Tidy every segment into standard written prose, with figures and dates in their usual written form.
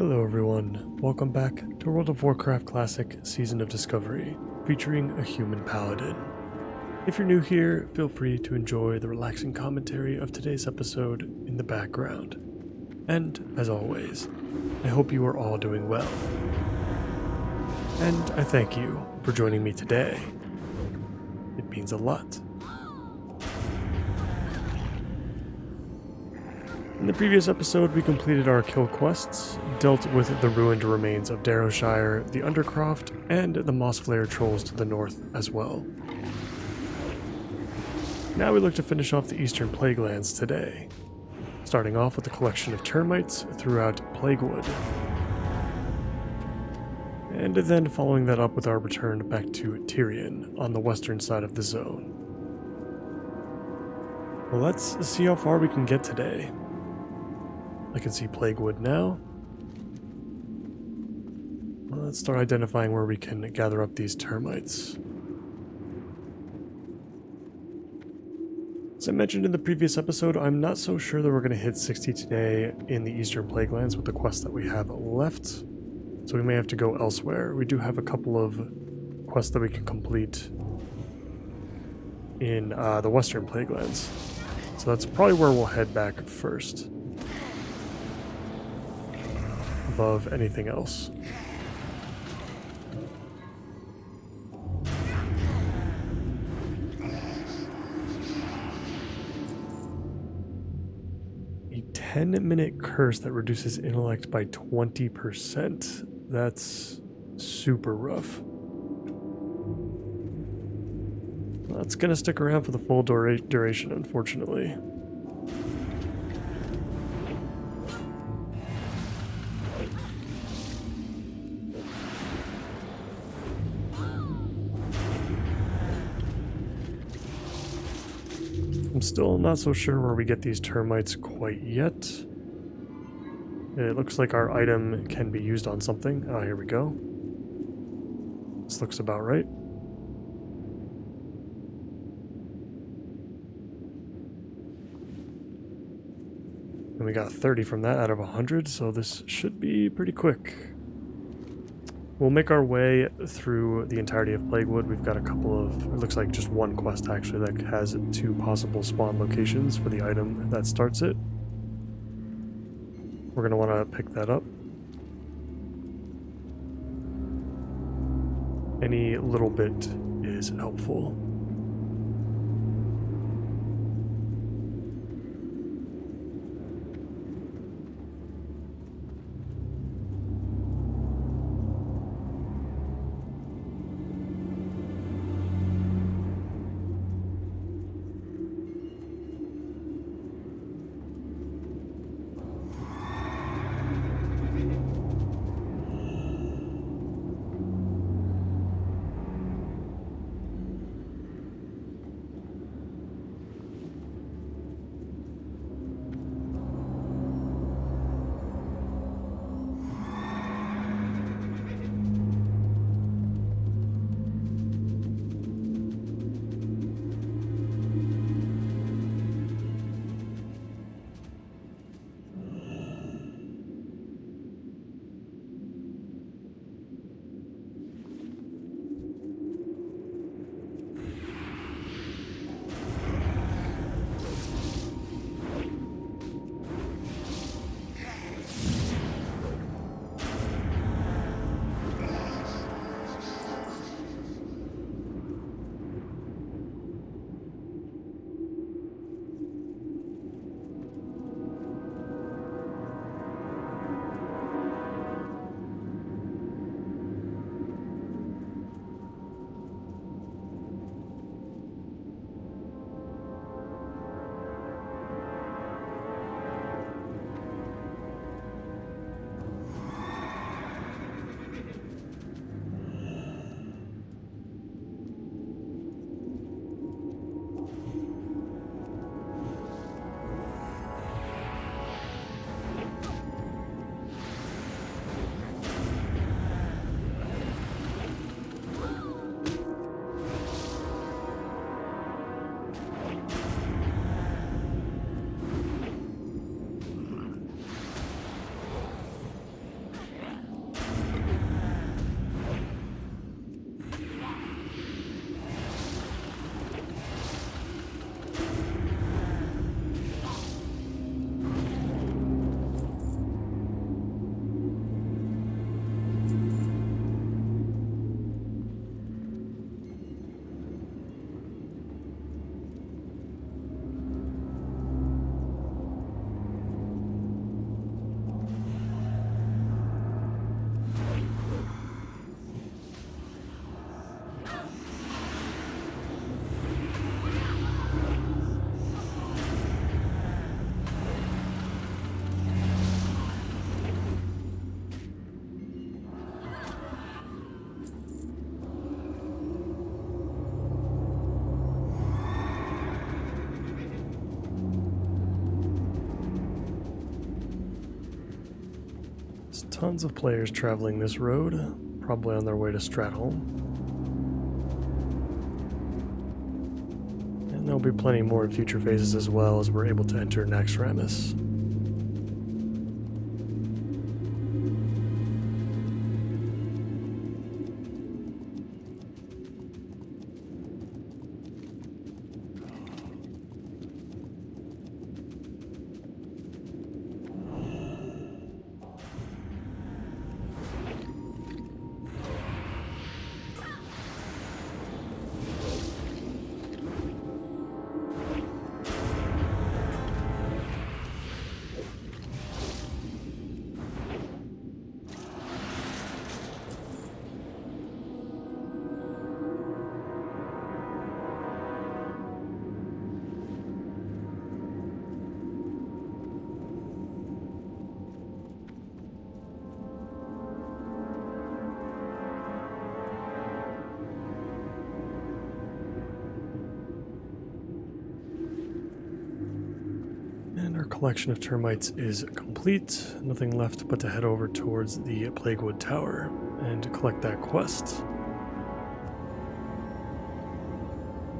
Hello everyone, welcome back to World of Warcraft Classic Season of Discovery, featuring a Human Paladin. If you're new here, feel free to enjoy the relaxing commentary of today's episode in the background. And, as always, I hope you are all doing well. And I thank you for joining me today. It means a lot. In the previous episode, we completed our kill quests, dealt with the ruined remains of Darrowshire, the Undercroft, and the Mossflare trolls to the north as well. Now we look to finish off the Eastern Plaguelands today, starting off with a collection of termites throughout Plaguewood, and then following that up with our return back to Tyrion on the western side of the zone. Well, let's see how far we can get today. I can see Plaguewood now. Well, let's start identifying where we can gather up these termites. As I mentioned in the previous episode, I'm not so sure that we're going to hit 60 today in the Eastern Plaguelands with the quests that we have left, so we may have to go elsewhere. We do have a couple of quests that we can complete in the Western Plaguelands, so that's probably where we'll head back first, above anything else. A 10-minute curse that reduces intellect by 20%. That's super rough. Well, it's gonna stick around for the full duration, unfortunately. I'm still not so sure where we get these termites quite yet. It looks like our item can be used on something. Oh, here we go. This looks about right. And we got 30 from that out of 100, so this should be pretty quick. We'll make our way through the entirety of Plaguewood. We've got a couple of, it looks like just one quest actually that has 2 possible spawn locations for the item that starts it. We're going to want to pick that up. Any little bit is helpful. There's tons of players traveling this road, probably on their way to Stratholme. And there'll be plenty more in future phases as well as we're able to enter Naxxramas. Collection of termites is complete. Nothing left but to head over towards the Plaguewood Tower and collect that quest.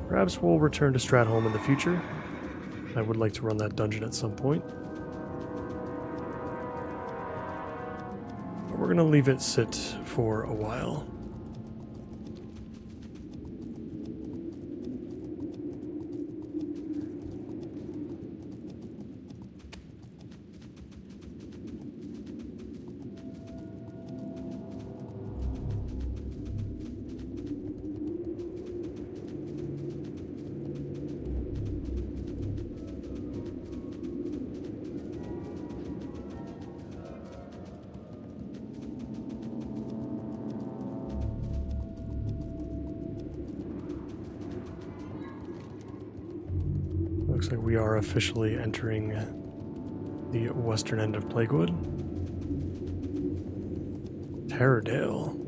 Perhaps we'll return to Stratholme in the future. I would like to run that dungeon at some point. But we're going to leave it sit for a while. Looks like we are officially entering the western end of Plaguewood. Terradale.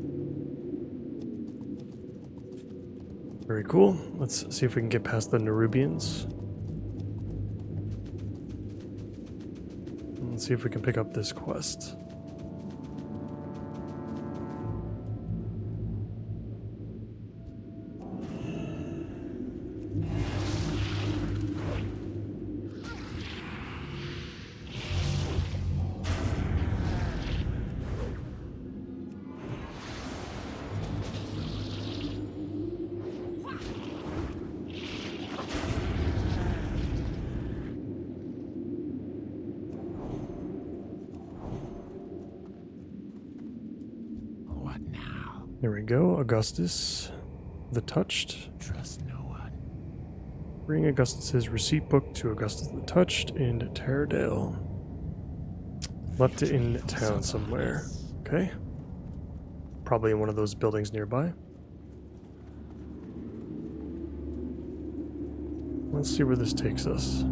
Very cool. Let's see if we can get past the Nerubians. Let's see if we can pick up this quest. There we go, Augustus the Touched. Trust no one. Bring Augustus's receipt book to Augustus the Touched in Terradale. Left it in town somewhere. Okay. Probably in one of those buildings nearby. Let's see where this takes us.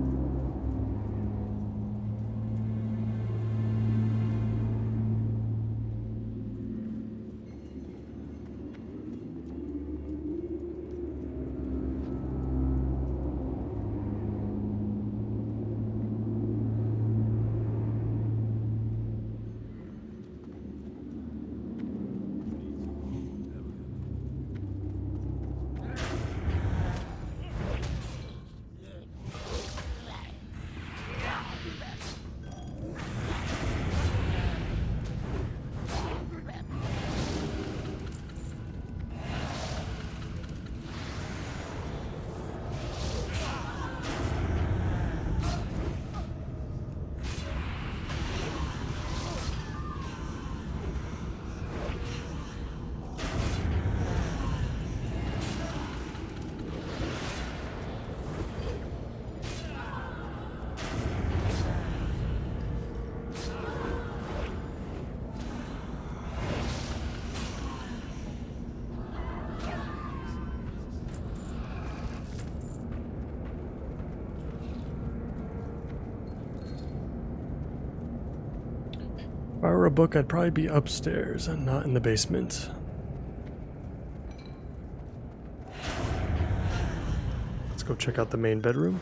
If I were a book, I'd probably be upstairs and not in the basement. Let's go check out the main bedroom.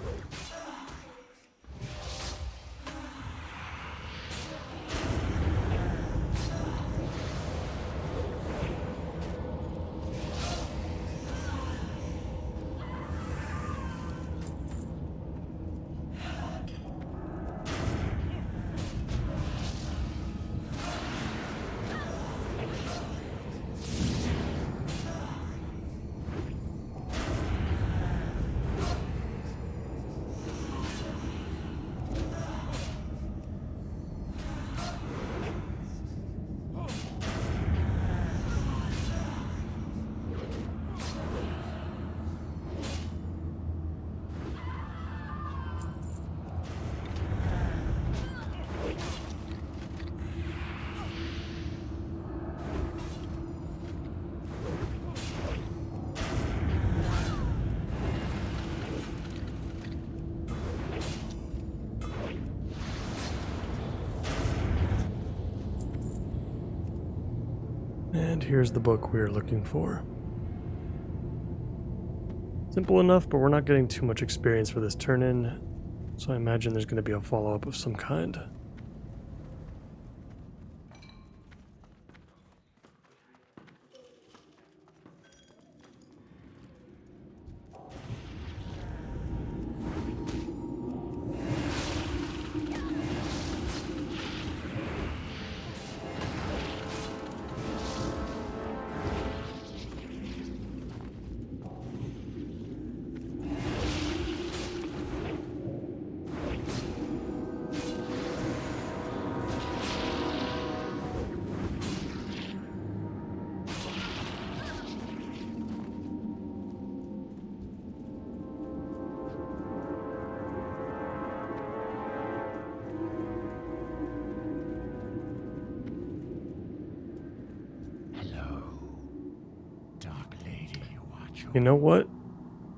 And here's the book we're looking for. Simple enough, but we're not getting too much experience for this turn-in, so I imagine there's going to be a follow-up of some kind. You know what?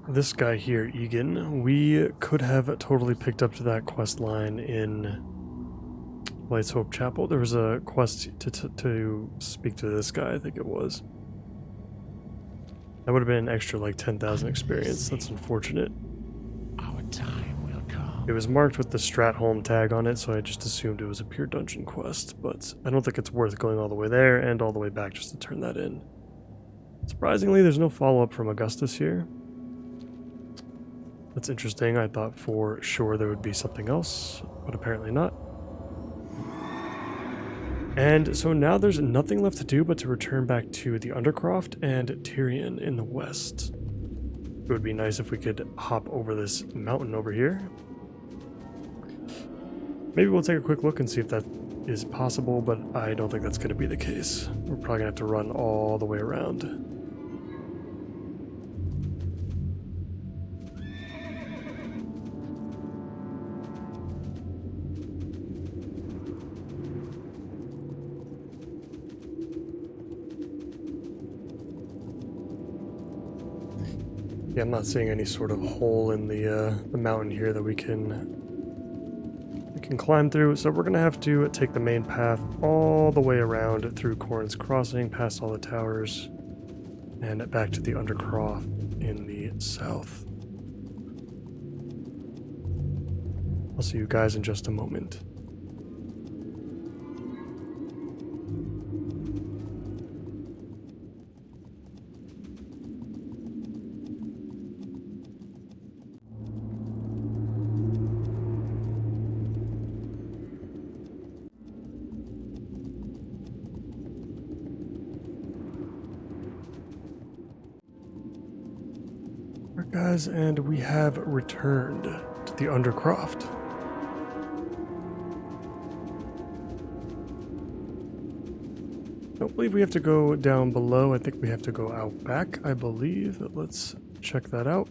This guy here, Egan, we could have totally picked up to that quest line in Light's Hope Chapel. There was a quest to speak to this guy, I think it was. That would have been an extra like 10,000 experience. That's unfortunate. Our time will come. It was marked with the Stratholm tag on it, so I just assumed it was a pure dungeon quest, but I don't think it's worth going all the way there and all the way back just to turn that in. Surprisingly, there's no follow-up from Augustus here. That's interesting. I thought for sure there would be something else, but apparently not. And so now there's nothing left to do but to return back to the Undercroft and Tyrion in the west. It would be nice if we could hop over this mountain over here. Maybe we'll take a quick look and see if that is possible, but I don't think that's going to be the case. We're probably going to have to run all the way around. Yeah, I'm not seeing any sort of hole in the mountain here that we can climb through, so we're gonna have to take the main path all the way around through Corn's Crossing, past all the towers, and back to the Undercroft in the south. I'll see you guys in just a moment. Guys, and we have returned to the Undercroft. I don't believe we have to go down below. I think we have to go out back, I believe. Let's check that out.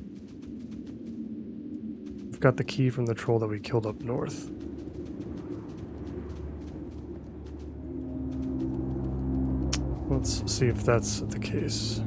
We've got the key from the troll that we killed up north. Let's see if that's the case.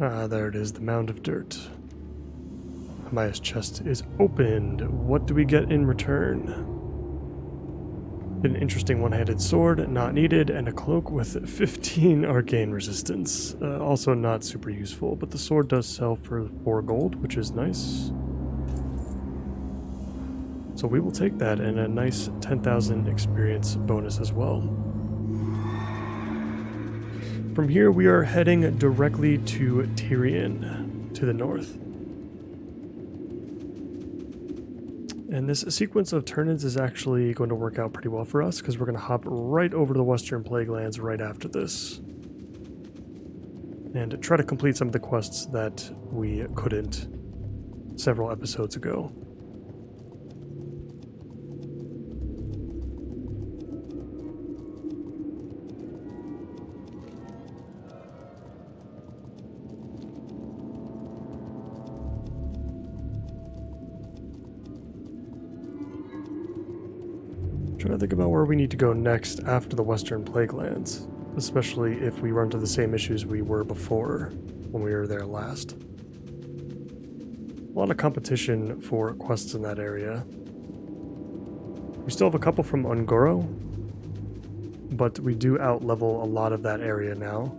Ah, there it is, the mound of dirt. Amaya's chest is opened. What do we get in return? An interesting one-handed sword, not needed, and a cloak with 15 arcane resistance. Also not super useful, but the sword does sell for 4 gold, which is nice. So we will take that, and a nice 10,000 experience bonus as well. From here, we are heading directly to Tyrion, to the north. And this sequence of turn-ins is actually going to work out pretty well for us, because we're going to hop right over to the Western Plaguelands right after this. And try to complete some of the quests that we couldn't several episodes ago. Trying to think about where we need to go next after the Western Plaguelands, especially if we run into the same issues we were before when we were there last. A lot of competition for quests in that area. We still have a couple from Ungoro, but we do out-level a lot of that area now.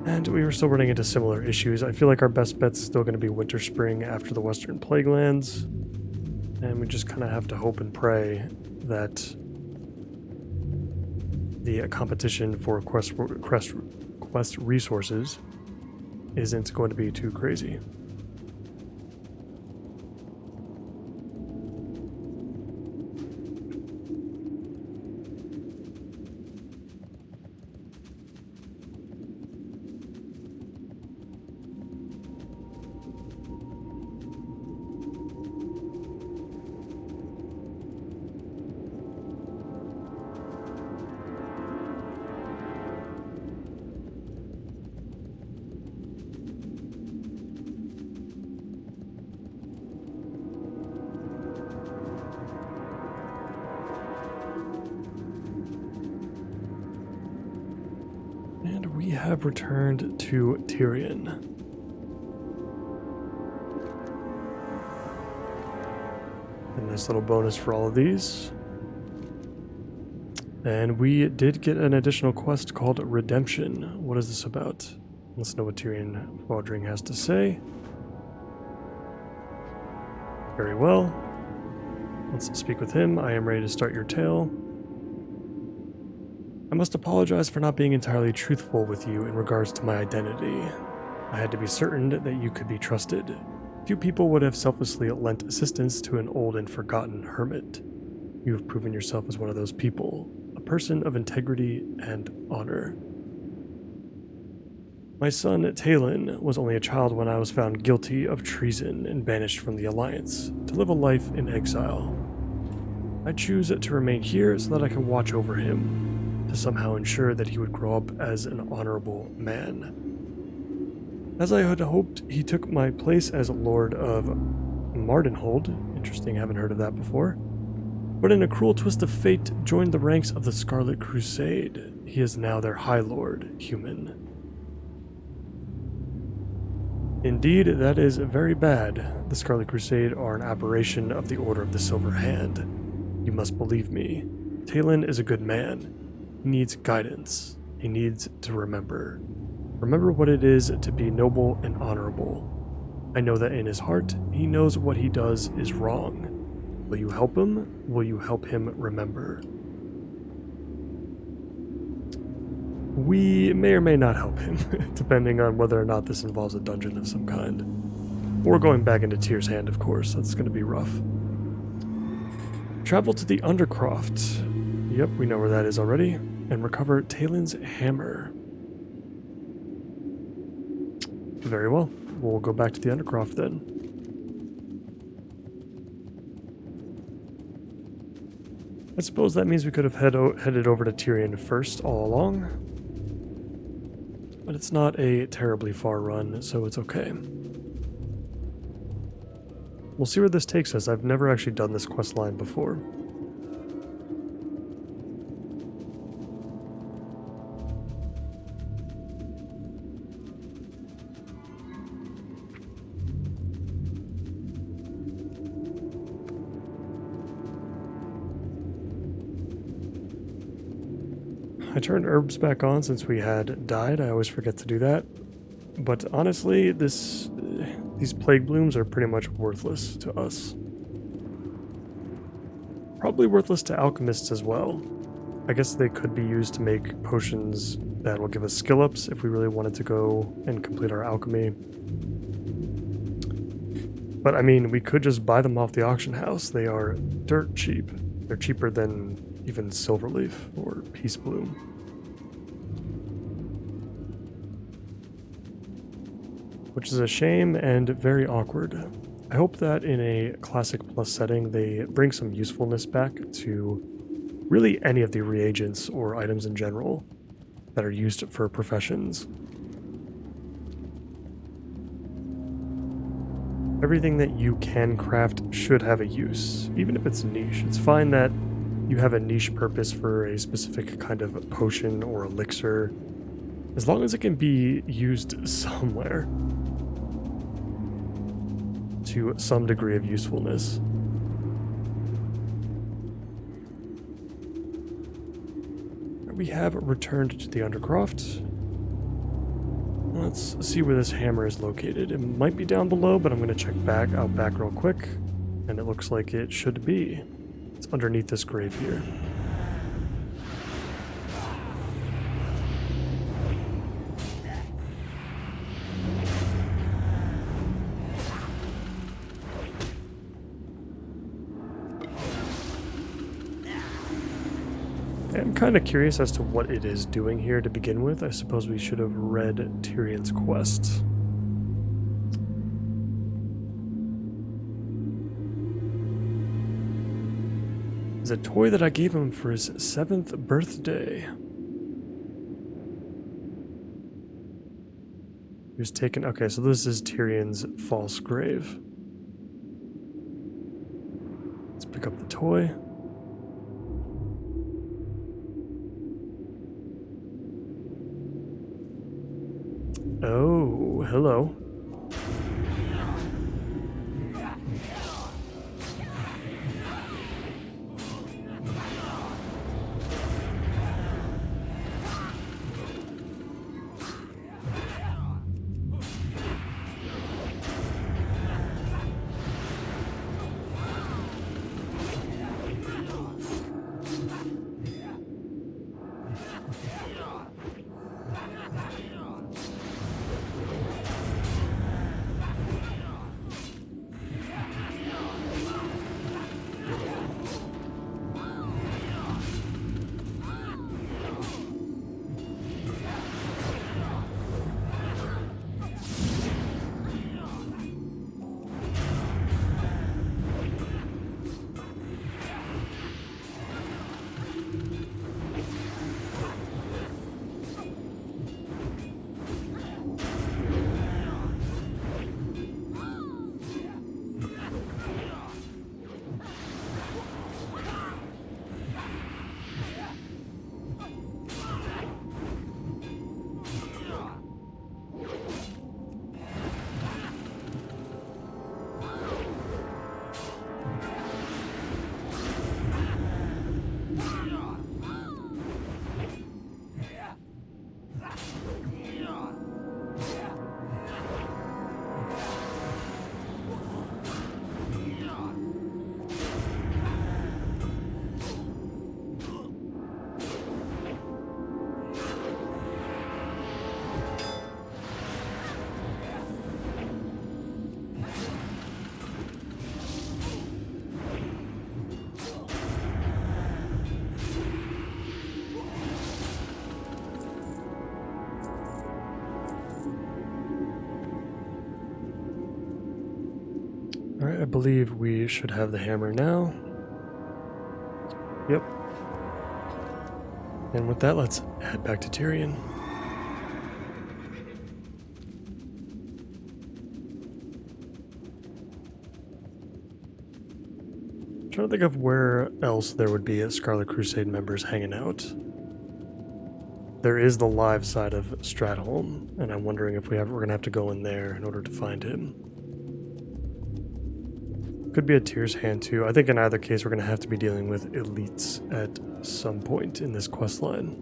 And we were still running into similar issues. I feel like our best bet's still going to be Winter Spring after the Western Plaguelands. And we just kind of have to hope and pray that the competition for quest resources isn't going to be too crazy. We have returned to Tyrion. A nice little bonus for all of these. And we did get an additional quest called Redemption. What is this about? Let's know what Tyrion Fodring has to say. Very well. Let's speak with him. I am ready to start your tale. I must apologize for not being entirely truthful with you in regards to my identity. I had to be certain that you could be trusted. Few people would have selflessly lent assistance to an old and forgotten hermit. You have proven yourself as one of those people, a person of integrity and honor. My son, Talon, was only a child when I was found guilty of treason and banished from the Alliance, to live a life in exile. I choose to remain here so that I can watch over him, to somehow ensure that he would grow up as an honorable man. As I had hoped, he took my place as Lord of Mardenhold. Interesting, haven't heard of that before. But in a cruel twist of fate, joined the ranks of the Scarlet Crusade. He is now their High Lord, Human. Indeed, that is very bad. The Scarlet Crusade are an aberration of the Order of the Silver Hand. You must believe me. Talon is a good man. He needs guidance. He needs to remember. Remember what it is to be noble and honorable. I know that in his heart, he knows what he does is wrong. Will you help him? Will you help him remember? We may or may not help him, depending on whether or not this involves a dungeon of some kind. Or going back into Tyr's Hand, of course. That's going to be rough. Travel to the Undercroft. Yep, we know where that is already. And recover Talon's hammer. Very well. We'll go back to the Undercroft then. I suppose that means we could have headed over to Tyrion first all along. But it's not a terribly far run, so it's okay. We'll see where this takes us. I've never actually done this quest line before. I turned herbs back on since we had died. I always forget to do that. But honestly, these plague blooms are pretty much worthless to us. Probably worthless to alchemists as well. I guess they could be used to make potions that will give us skill ups if we really wanted to go and complete our alchemy. But I mean, we could just buy them off the auction house. They are dirt cheap. They're cheaper than even Silverleaf or Peace Bloom. Which is a shame and very awkward. I hope that in a Classic Plus setting they bring some usefulness back to really any of the reagents or items in general that are used for professions. I Everything that you can craft should have a use, even if it's niche. It's fine that you have a niche purpose for a specific kind of potion or elixir, as long as it can be used somewhere to some degree of usefulness. We have returned to the Undercroft. Let's see where this hammer is located. It might be down below, but I'm going to check out back real quick, and it looks like it should be. It's underneath this grave here. I'm kind of curious as to what it is doing here to begin with. I suppose we should have read Tyrion's quest. It's a toy that I gave him for his 7th birthday. He was taken... Okay, so this is Tyrion's false grave. Let's pick up the toy. Oh, hello. Alright, I believe we should have the hammer now. Yep. And with that, let's head back to Tyrion. I'm trying to think of where else there would be Scarlet Crusade members hanging out. There is the live side of Stratholme, and I'm wondering if we're going to have to go in there in order to find him. Could be a Tyr's Hand too. I think in either case we're going to have to be dealing with elites at some point in this quest line.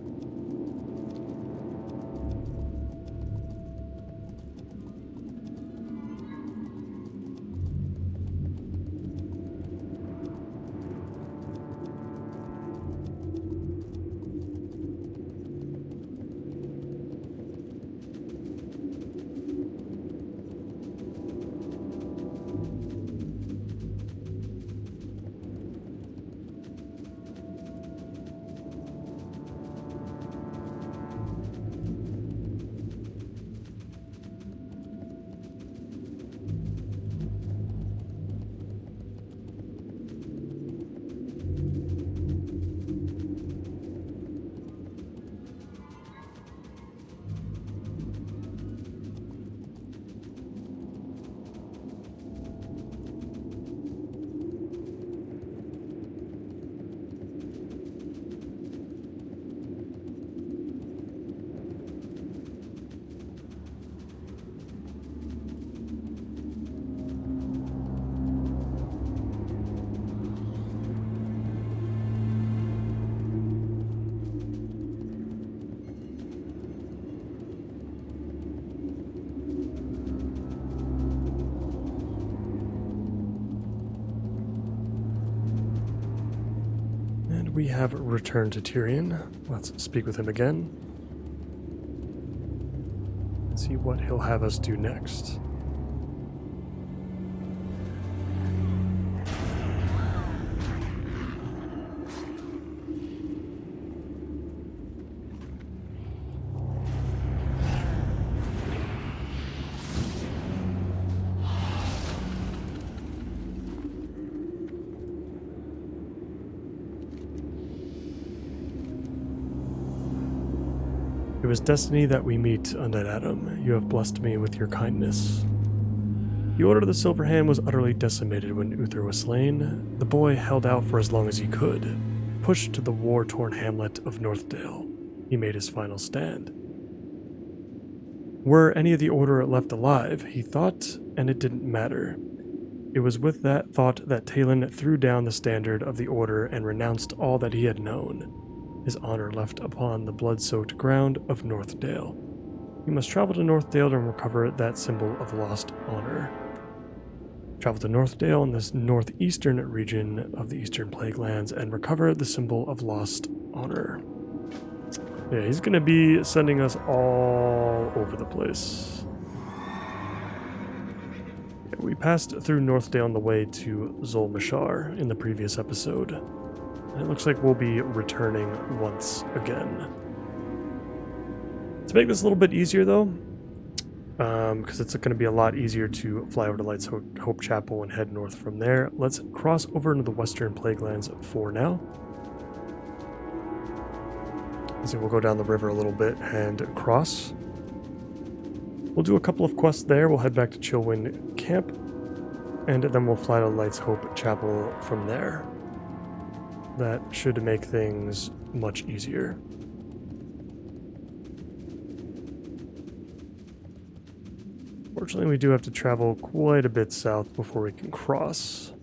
we have returned to Tyrion. Let's speak with him again. And see what he'll have us do next. It was destiny that we meet, undead Adam. You have blessed me with your kindness. The Order of the Silver Hand was utterly decimated when Uther was slain. The boy held out for as long as he could. Pushed to the war-torn hamlet of Northdale, he made his final stand. Were any of the Order left alive, he thought, and it didn't matter. It was with that thought that Talon threw down the standard of the Order and renounced all that he had known. His honor left upon the blood-soaked ground of Northdale. You must travel to Northdale to recover that symbol of lost honor. Travel to Northdale in this northeastern region of the Eastern Plague Lands and recover the symbol of lost honor. Yeah, he's going to be sending us all over the place. Yeah, we passed through Northdale on the way to Zol-Mashar in the previous episode. It looks like we'll be returning once again. To make this a little bit easier, though, because it's going to be a lot easier to fly over to Light's Hope Chapel and head north from there, let's cross over into the Western Plaguelands for now. So we'll go down the river a little bit and cross. We'll do a couple of quests there. We'll head back to Chillwind Camp, and then we'll fly to Light's Hope Chapel from there. That should make things much easier. Fortunately, we do have to travel quite a bit south before we can cross.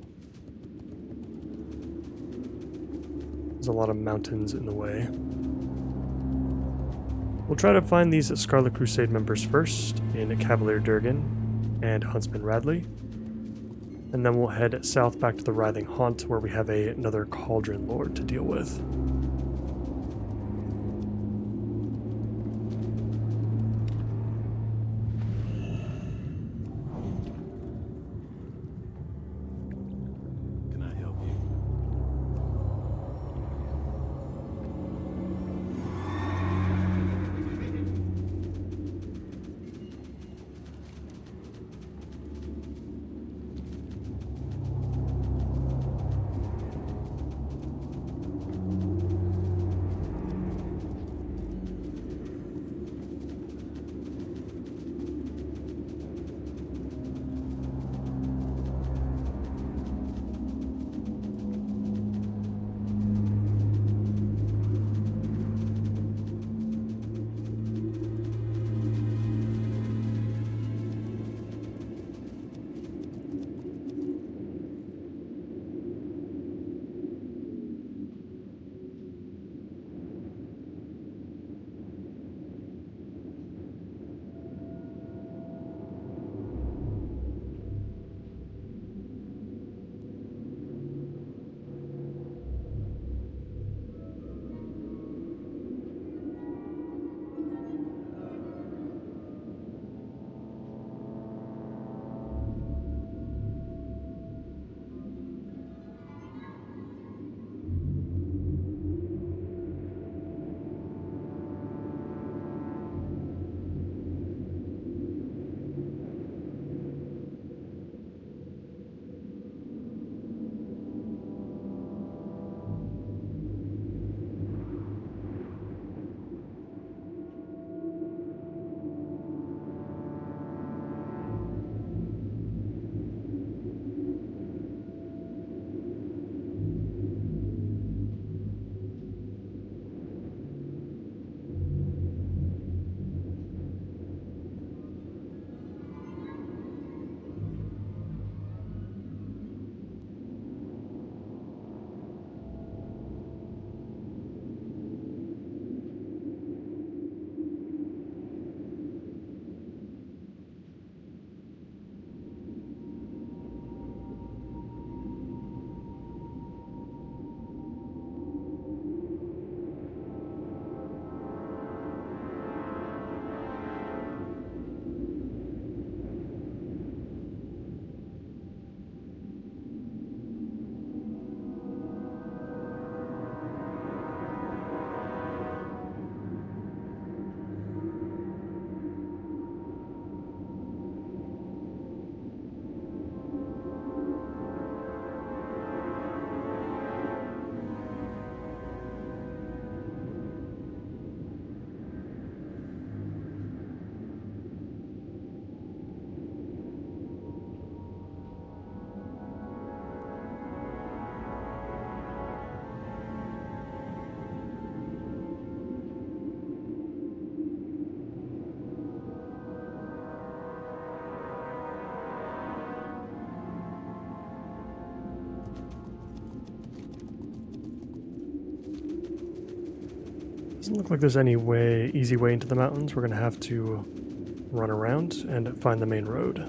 There's a lot of mountains in the way. We'll try to find these Scarlet Crusade members first in Cavalier Durgan and Huntsman Radley. And then we'll head south back to the Writhing Haunt, where we have another Cauldron Lord to deal with. Can I help you? Doesn't look like there's any easy way into the mountains. We're going to have to run around and find the main road.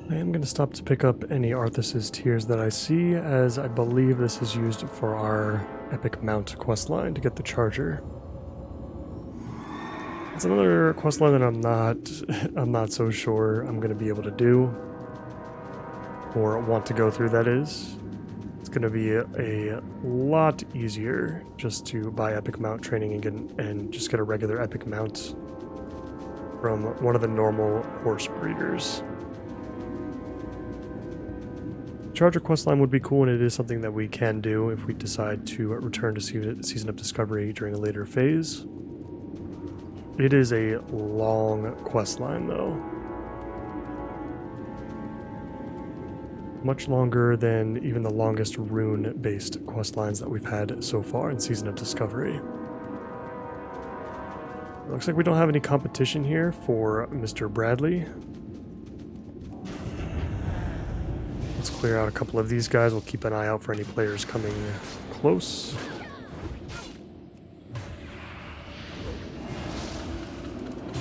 I am going to stop to pick up any Arthas's Tears that I see, as I believe this is used for our Epic Mount questline to get the charger. It's another questline that I'm not so sure I'm going to be able to do, or want to go through, that is. It's going to be a lot easier just to buy Epic Mount training and just get a regular Epic Mount from one of the normal horse breeders. Charger questline would be cool, and it is something that we can do if we decide to return to Season of Discovery during a later phase. It is a long questline, though. Much longer than even the longest rune-based questlines that we've had so far in Season of Discovery. It looks like we don't have any competition here for Mr. Bradley. Let's clear out a couple of these guys. We'll keep an eye out for any players coming close.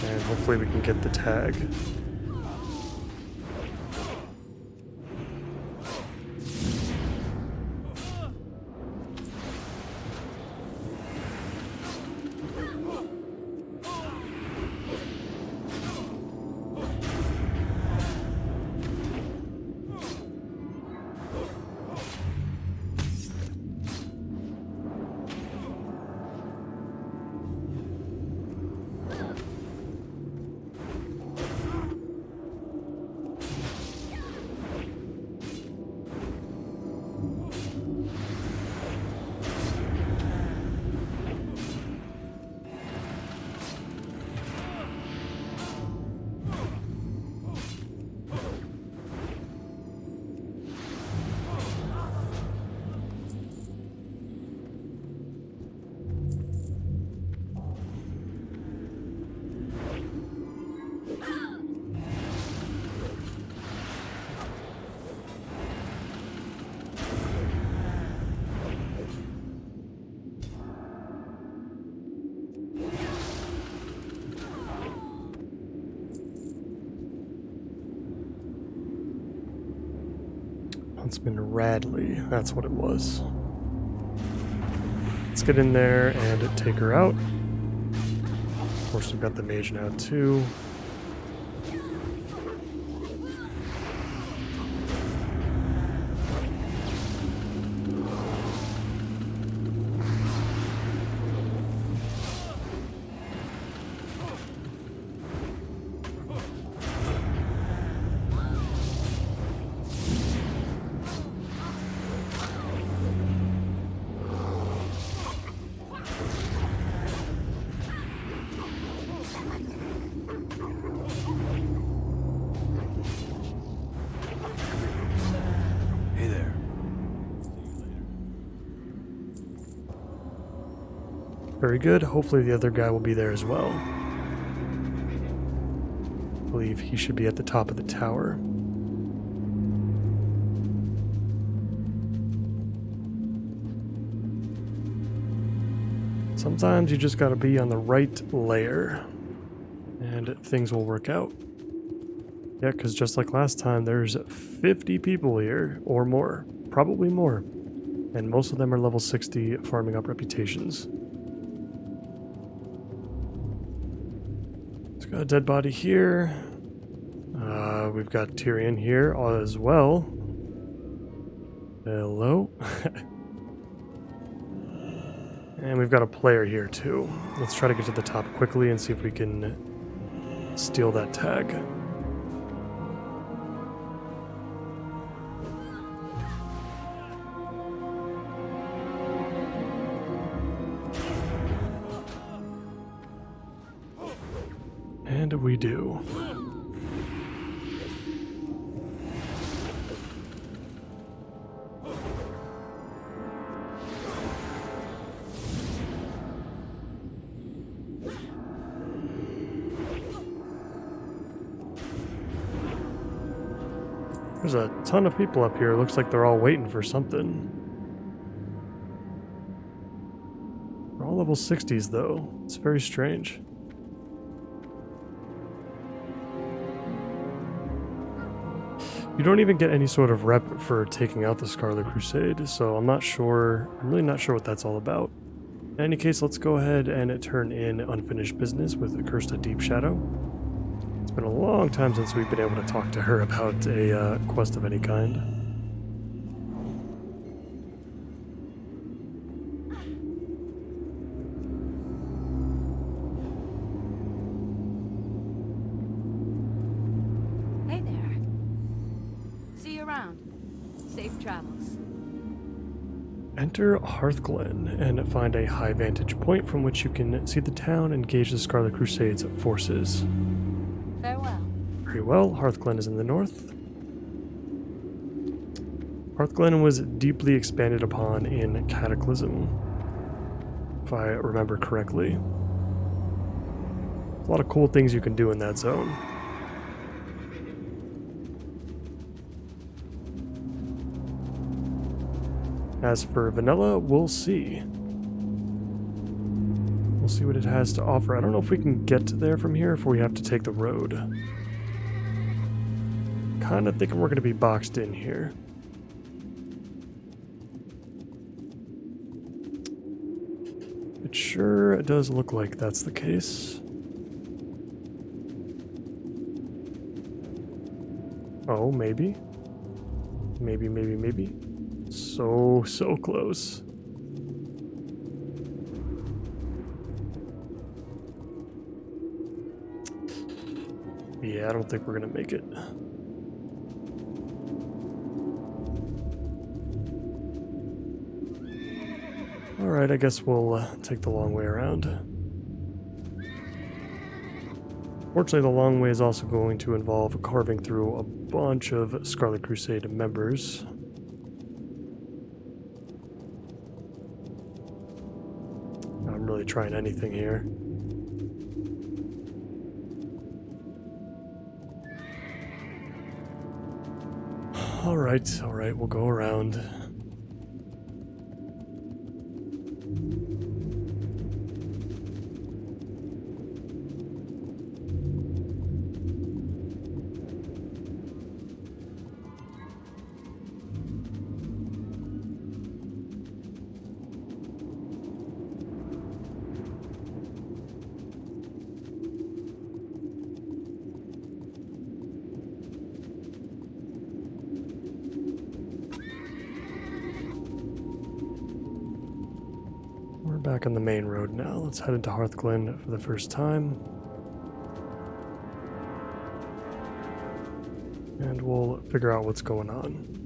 And hopefully we can get the tag. Huntsman Radley, that's what it was. Let's get in there and take her out. Of course, we've got the mage now too. Very good. Hopefully the other guy will be there as well. believe he should be at the top of the tower. Sometimes you just gotta be on the right layer, and things will work out. Yeah, because just like last time, there's 50 people here, or more. Probably more. And most of them are level 60, farming up reputations. It's got a dead body here. We've got Tyrion here as well. Hello. And we've got a player here too. Let's try to get to the top quickly and see if we can steal that tag. And we do. There's a ton of people up here. Looks like they're all waiting for something. They're all level 60s though. It's very strange. You don't even get any sort of rep for taking out the Scarlet Crusade, so I'm really not sure what that's all about. In any case, let's go ahead and turn in unfinished business with Cursed Deep Shadow. It's been a long time since we've been able to talk to her about a quest of any kind. Hey there. See you around. Safe travels. Enter Hearthglen and find a high vantage point from which you can see the town and gauge the Scarlet Crusade's forces. Farewell. Very well, Hearthglen is in the north. Hearthglen was deeply expanded upon in Cataclysm, if I remember correctly. There's a lot of cool things you can do in that zone. As for vanilla, we'll see. We'll see what it has to offer. I don't know if we can get there from here, if we have to take the road. Kind of thinking we're going to be boxed in here. It sure does look like that's the case. Oh, maybe. Maybe. So close. Yeah, I don't think we're gonna make it. Alright, I guess we'll take the long way around. Fortunately, the long way is also going to involve carving through a bunch of Scarlet Crusade members. I'm really trying anything here. Alright, we'll go around. Back on the main road now. Let's head into Hearthglen for the first time. And we'll figure out what's going on.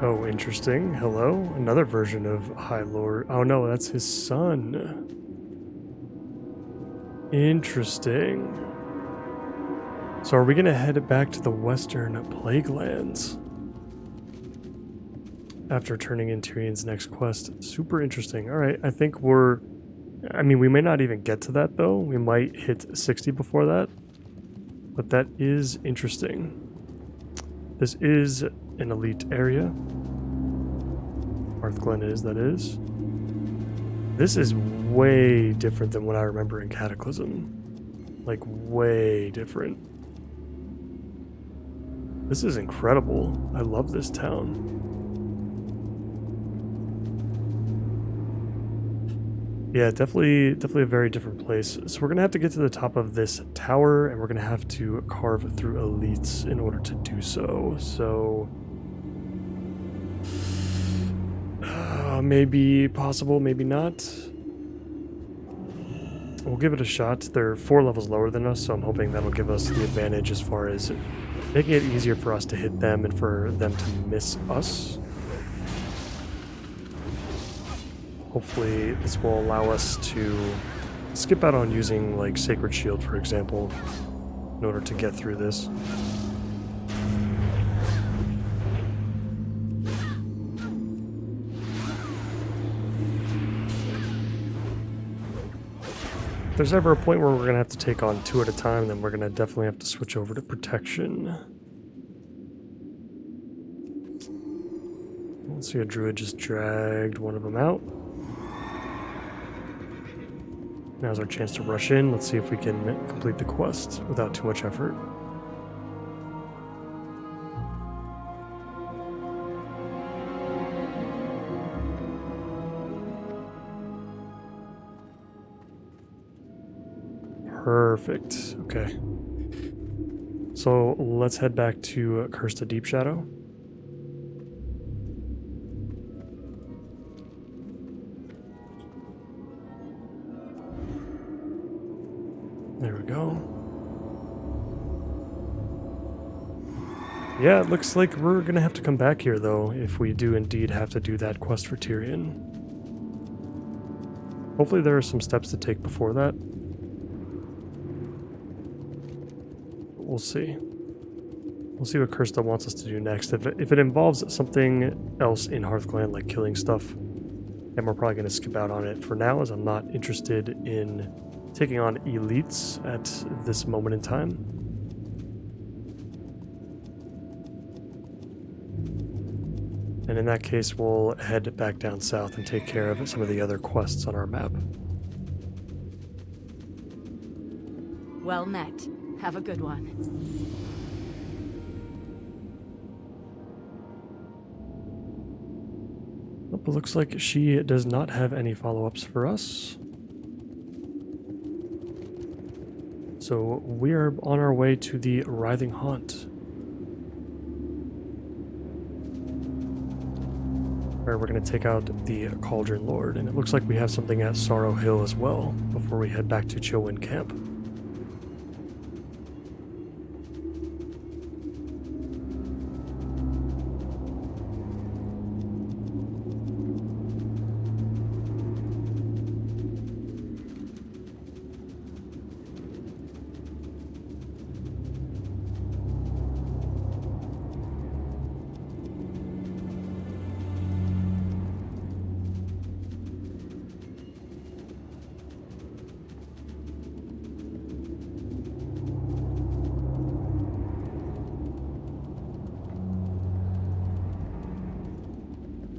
Oh, interesting. Hello. Another version of High Lord. Oh no, that's his son. Interesting. So are we going to head back to the Western Plaguelands after turning in Tyrion's next quest? Super interesting. All right, I think we may not even get to that though. We might hit 60 before that. But that is interesting. This is an elite area. Hearthglen is, that is. This is way different than what I remember in Cataclysm. Like, way different. This is incredible. I love this town. Yeah, definitely a very different place. So we're going to have to get to the top of this tower, and we're going to have to carve through elites in order to do so. So maybe possible, maybe not. We'll give it a shot. They're 4 levels lower than us, so I'm hoping that'll give us the advantage as far as making it easier for us to hit them and for them to miss us. Hopefully this will allow us to skip out on using like Sacred Shield, for example, in order to get through this. If there's ever a point where we're going to have to take on 2 at a time, then we're going to definitely have to switch over to protection. Let's see, a druid just dragged one of them out. Now's our chance to rush in. Let's see if we can complete the quest without too much effort. Perfect. Okay. So let's head back to Curse to Deep Shadow. There we go. Yeah, it looks like we're gonna have to come back here though, if we do indeed have to do that quest for Tyrion. Hopefully there are some steps to take before that. We'll see. We'll see what Kirsta wants us to do next. If it involves something else in Hearthglen, like killing stuff, then we're probably going to skip out on it for now, as I'm not interested in taking on elites at this moment in time. And in that case, we'll head back down south and take care of some of the other quests on our map. Well met. Have a good one. Nope, it looks like she does not have any follow-ups for us. So we are on our way to the Writhing Haunt, where we're going to take out the Cauldron Lord. And it looks like we have something at Sorrow Hill as well before we head back to Chillwind Camp.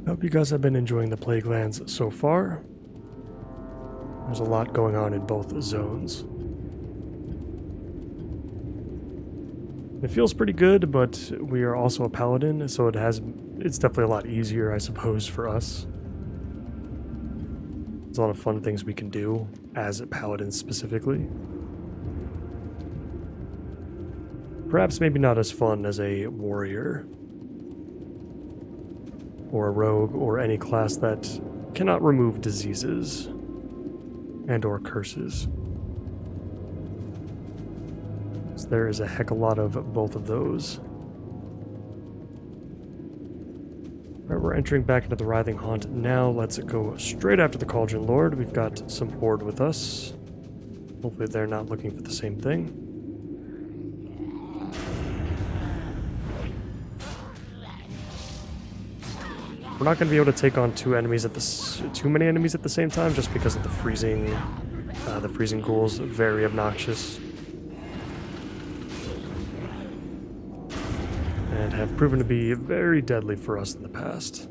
I hope you guys have been enjoying the Plaguelands so far. There's a lot going on in both zones. It feels pretty good, but we are also a paladin, so it's definitely a lot easier, I suppose, for us. There's a lot of fun things we can do as paladins specifically. Perhaps maybe not as fun as a warrior or a rogue or any class that cannot remove diseases and or curses. So there is a heck of a lot of both of those. Alright, we're entering back into the Writhing Haunt now. Let's go straight after the Cauldron Lord. We've got some Horde with us. Hopefully they're not looking for the same thing. We're not going to be able to take on too many enemies at the same time, just because of the freezing ghouls. Very obnoxious, and have proven to be very deadly for us in the past.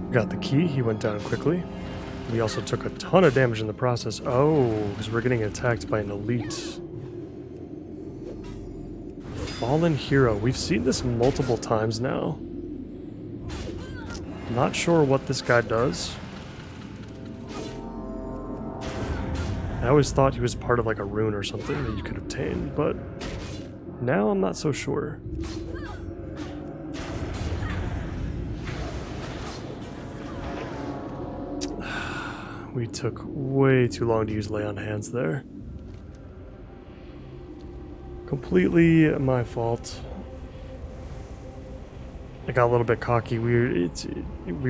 Got the key, he went down quickly. We also took a ton of damage in the process. Oh, because we're getting attacked by an elite. Fallen Hero. We've seen this multiple times now. Not sure what this guy does. I always thought he was part of like a rune or something that you could obtain, but now I'm not so sure. We took way too long to use Lay on Hands there. Completely my fault. I got a little bit cocky. We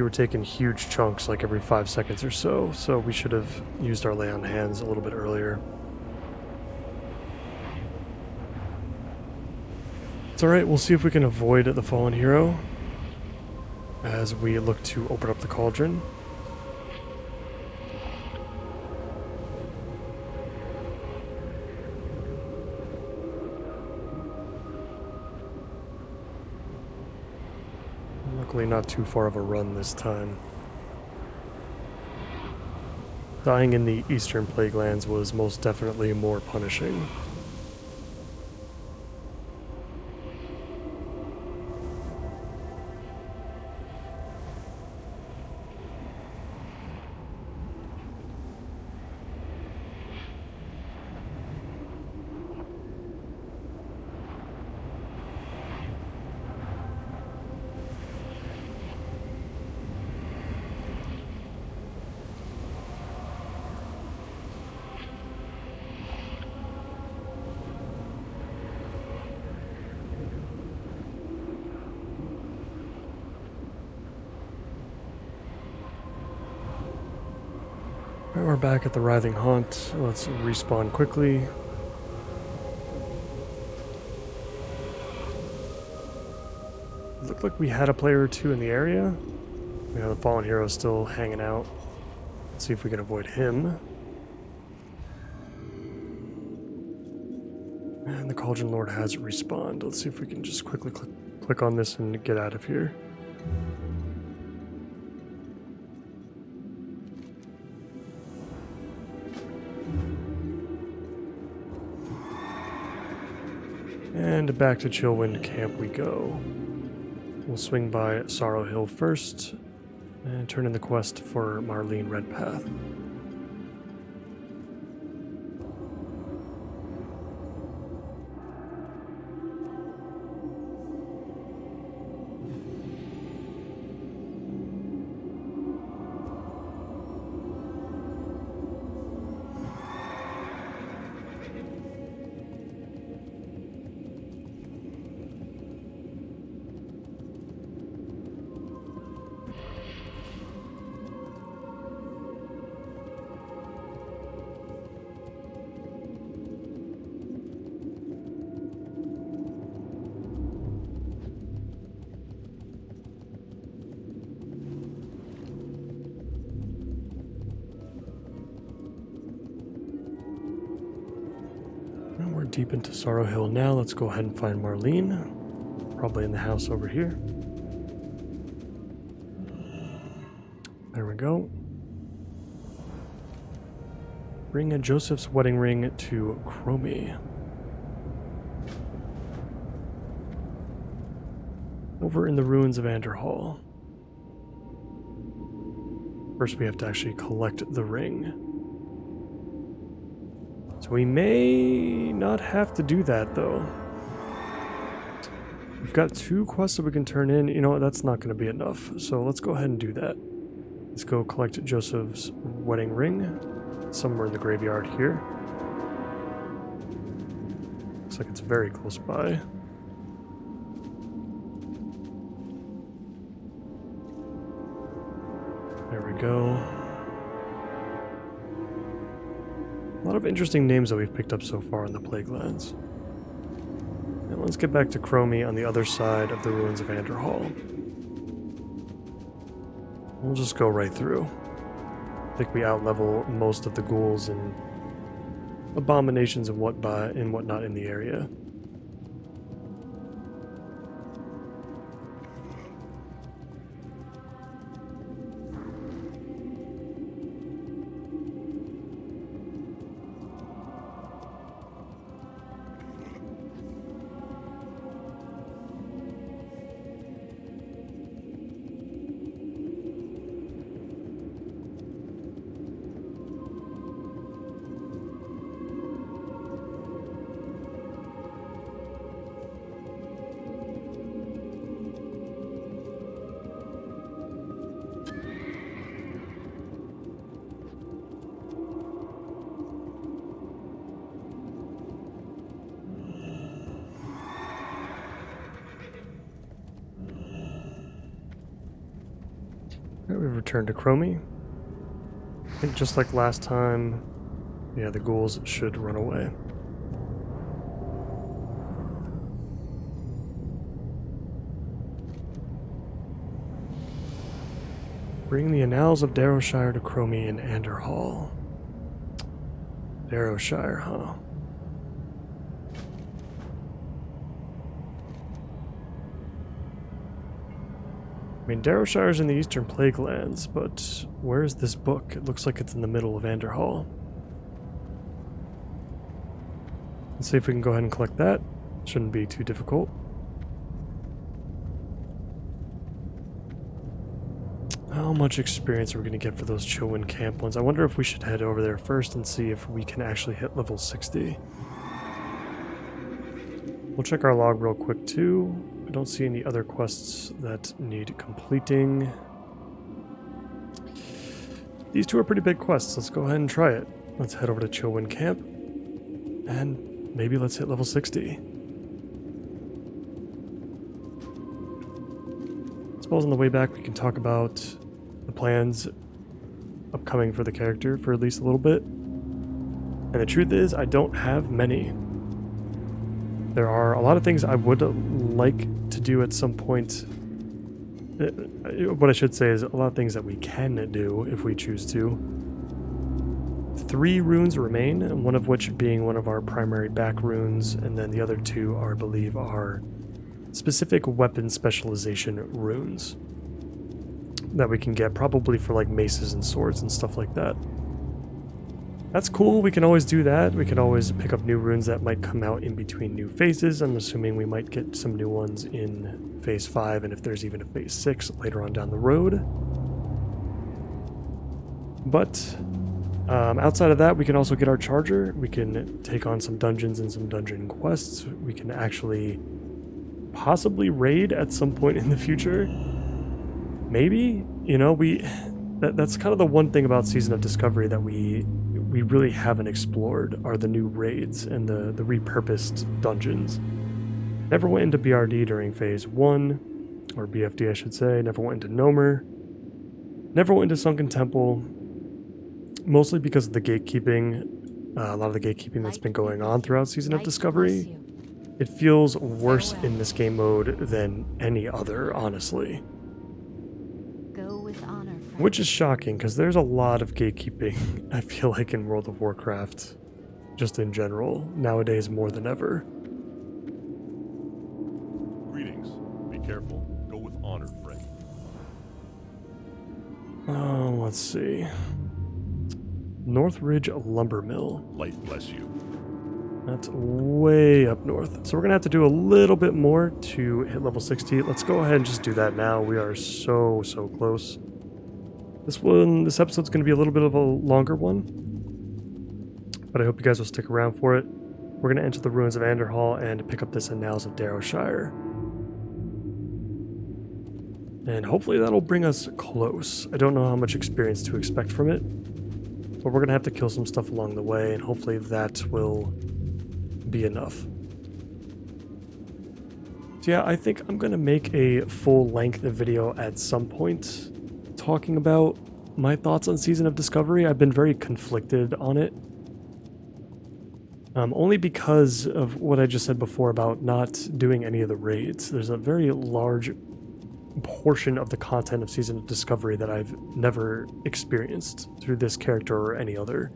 were taking huge chunks like every 5 seconds or so, so we should have used our Lay on Hands a little bit earlier. It's alright, we'll see if we can avoid the Fallen Hero as we look to open up the cauldron. Luckily not too far of a run this time. Dying in the Eastern Plaguelands was most definitely more punishing. We're back at the Writhing Haunt. Let's respawn quickly. It looked like we had a player or two in the area. We have the Fallen Hero still hanging out. Let's see if we can avoid him. And the Cauldron Lord has respawned. Let's see if we can just quickly click on this and get out of here. And back to Chillwind Camp we go. We'll swing by Sorrow Hill first and turn in the quest for Marlene Redpath. Deep into Sorrow Hill now. Let's go ahead and find Marlene. Probably in the house over here. There we go. Bring a Joseph's wedding ring to Chromie. Over in the ruins of Anderhall. First we have to actually collect the ring. So we may not have to do that though. We've got 2 quests that we can turn in. You know what, that's not going to be enough. So let's go ahead and do that. Let's go collect Joseph's wedding ring. Somewhere in the graveyard here. Looks like it's very close by. There we go. A lot of interesting names that we've picked up so far in the Plaguelands. And let's get back to Chromie on the other side of the ruins of Anderhall. We'll just go right through. I think we outlevel most of the ghouls and abominations and whatnot in the area. Alright, we've returned to Chromie. I think just like last time, yeah, the ghouls should run away. Bring the Annals of Darrowshire to Chromie in Anderhall. Darrowshire, huh? I mean, Darrowshire's in the Eastern Plaguelands, but where is this book? It looks like it's in the middle of Anderhall. Let's see if we can go ahead and collect that. Shouldn't be too difficult. How much experience are we going to get for those Chillwind Camp ones? I wonder if we should head over there first and see if we can actually hit level 60. We'll check our log real quick too. I don't see any other quests that need completing. These 2 are pretty big quests. Let's go ahead and try it. Let's head over to Chillwind Camp. And maybe let's hit level 60. I suppose on the way back we can talk about the plans upcoming for the character for at least a little bit. And the truth is, I don't have many. There are a lot of things I would like to do at some point. What I should say is a lot of things that we can do if we choose to. 3 runes remain, one of which being one of our primary back runes, and then the other 2 are, I believe, are specific weapon specialization runes that we can get probably for like maces and swords and stuff like that. That's cool, we can always do that. We can always pick up new runes that might come out in between new phases. I'm assuming we might get some new ones in phase 5, and if there's even a phase 6 later on down the road. But outside of that, we can also get our charger. We can take on some dungeons and some dungeon quests. We can actually possibly raid at some point in the future. Maybe, you know, that's kind of the one thing about Season of Discovery that we really haven't explored are the new raids and the repurposed dungeons. Never went into BRD during phase 1, or BFD I should say, never went into Nomer, never went into Sunken Temple, mostly because of the gatekeeping, a lot of the gatekeeping that's been going on throughout Season of Discovery. It feels worse in this game mode than any other, honestly. Go with honor, friend. Which is shocking, because there's a lot of gatekeeping, I feel like, in World of Warcraft, just in general, nowadays more than ever. Greetings. Be careful. Go with honor, friend. Oh, let's see. Northridge Lumber Mill. Light bless you. That's way up north. So we're going to have to do a little bit more to hit level 60. Let's go ahead and just do that now. We are so close. This episode's going to be a little bit of a longer one, but I hope you guys will stick around for it. We're going to enter the ruins of Anderhall and pick up this Annals of Darrowshire. And hopefully that'll bring us close. I don't know how much experience to expect from it, but we're going to have to kill some stuff along the way, and hopefully that will be enough. So yeah, I think I'm going to make a full-length video at some point talking about my thoughts on Season of Discovery. I've been very conflicted on it. Only because of what I just said before about not doing any of the raids. There's a very large portion of the content of Season of Discovery that I've never experienced through this character or any other.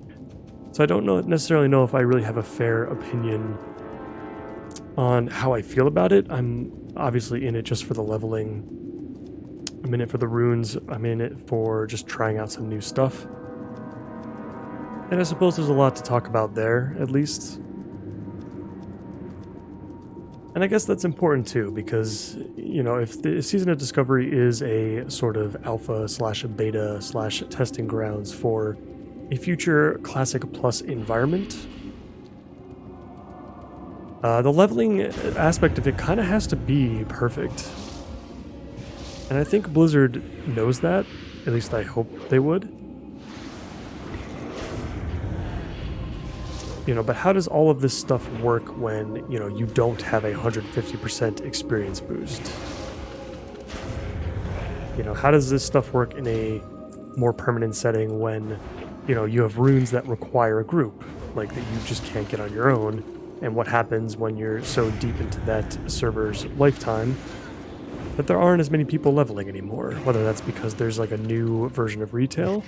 So I don't necessarily know if I really have a fair opinion on how I feel about it. I'm obviously in it just for the leveling. I'm in it for the runes. I'm in it for just trying out some new stuff. And I suppose there's a lot to talk about there, at least. And I guess that's important too, because, you know, if the Season of Discovery is a sort of alpha slash beta slash testing grounds for a future Classic Plus environment, the leveling aspect of it kind of has to be perfect. And I think Blizzard knows that, at least I hope they would. You know, but how does all of this stuff work when, you know, you don't have a 150% experience boost? You know, how does this stuff work in a more permanent setting when, you know, you have runes that require a group, like that you just can't get on your own? And what happens when you're so deep into that server's lifetime that there aren't as many people leveling anymore? Whether that's because there's like a new version of retail,